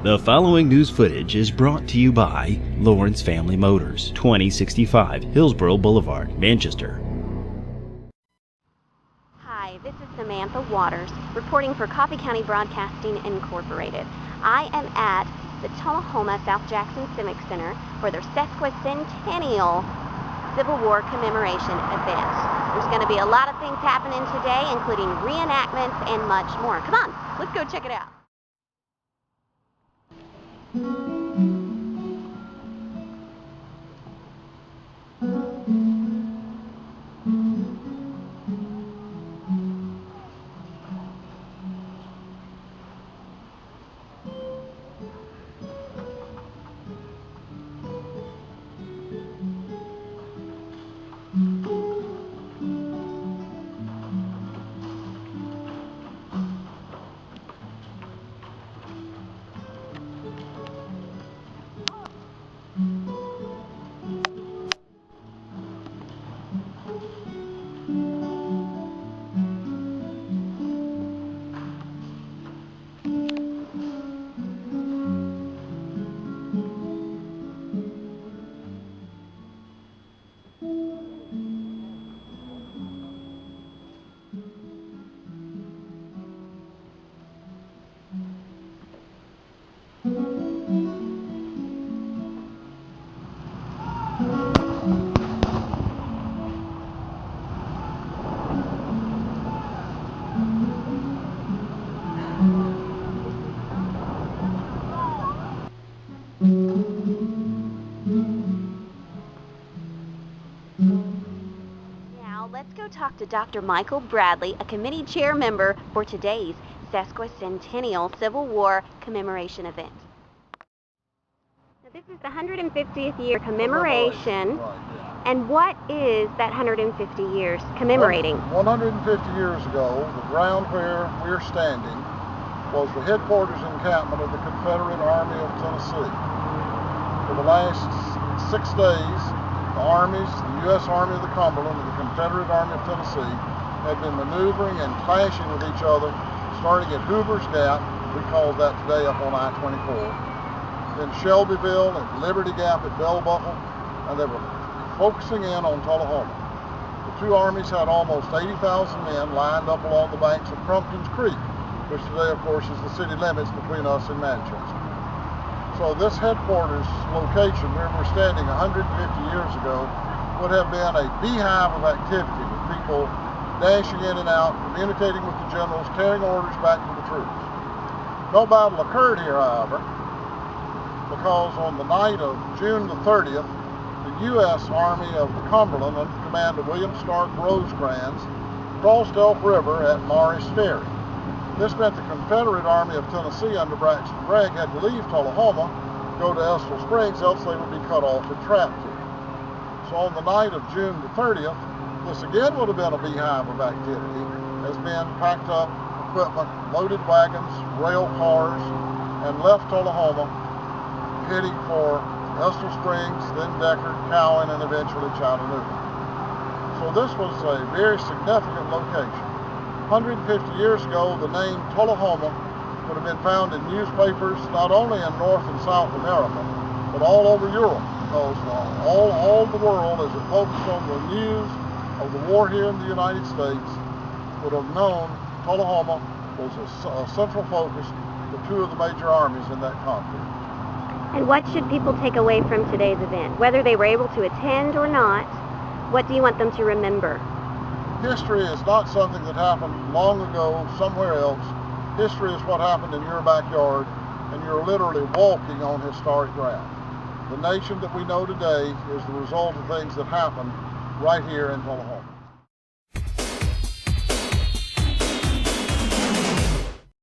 The following news footage is brought to you by Lawrence Family Motors, 2065 Hillsborough Boulevard, Manchester. Hi, this is Samantha Waters, reporting for Coffee County Broadcasting Incorporated. I am at the Tullahoma South Jackson Civic Center for their Sesquicentennial Civil War Commemoration event. There's going to be a lot of things happening today, including reenactments and much more. Come on, let's go check it out. Now let's go talk to Dr. Michael Bradley, a committee chair member for today's Sesquicentennial Civil War Commemoration event. Now, this is the 150th year commemoration. Right, yeah. And what is that 150 years commemorating? 150 years ago, the ground where we're standing was the headquarters encampment of the Confederate Army of Tennessee. For the last 6 days, the armies, the U.S. Army of the Cumberland and the Confederate Army of Tennessee, had been maneuvering and clashing with each other, starting at Hoover's Gap, we call that today up on I-24, then Shelbyville and Liberty Gap at Bell Buckle, and they were focusing in on Tullahoma. The two armies had almost 80,000 men lined up along the banks of Crumpton's Creek, which today, of course, is the city limits between us and Manchester. So this headquarters location where we're standing 150 years ago would have been a beehive of activity with people dashing in and out, communicating with the generals, carrying orders back to the troops. No battle occurred here, however, because on the night of June the 30th, the U.S. Army of the Cumberland, under command of William Stark Rosecrans, crossed Elk River at Morris Ferry. This meant the Confederate Army of Tennessee under Braxton Bragg had to leave Tullahoma, go to Estill Springs, else they would be cut off and trapped here. So on the night of June the 30th, this again would have been a beehive of activity, as men packed up equipment, loaded wagons, rail cars, and left Tullahoma, heading for Estill Springs, then Deckard, Cowan, and eventually Chattanooga. So this was a very significant location. 150 years ago, the name Tullahoma would have been found in newspapers not only in North and South America, but all over Europe, because all the world, as it focused on the news of the war here in the United States, would have known Tullahoma was a central focus for two of the major armies in that conflict. And what should people take away from today's event? Whether they were able to attend or not, what do you want them to remember? History is not something that happened long ago somewhere else. History is what happened in your backyard, and you're literally walking on historic ground. The nation that we know today is the result of things that happened right here in Tullahoma.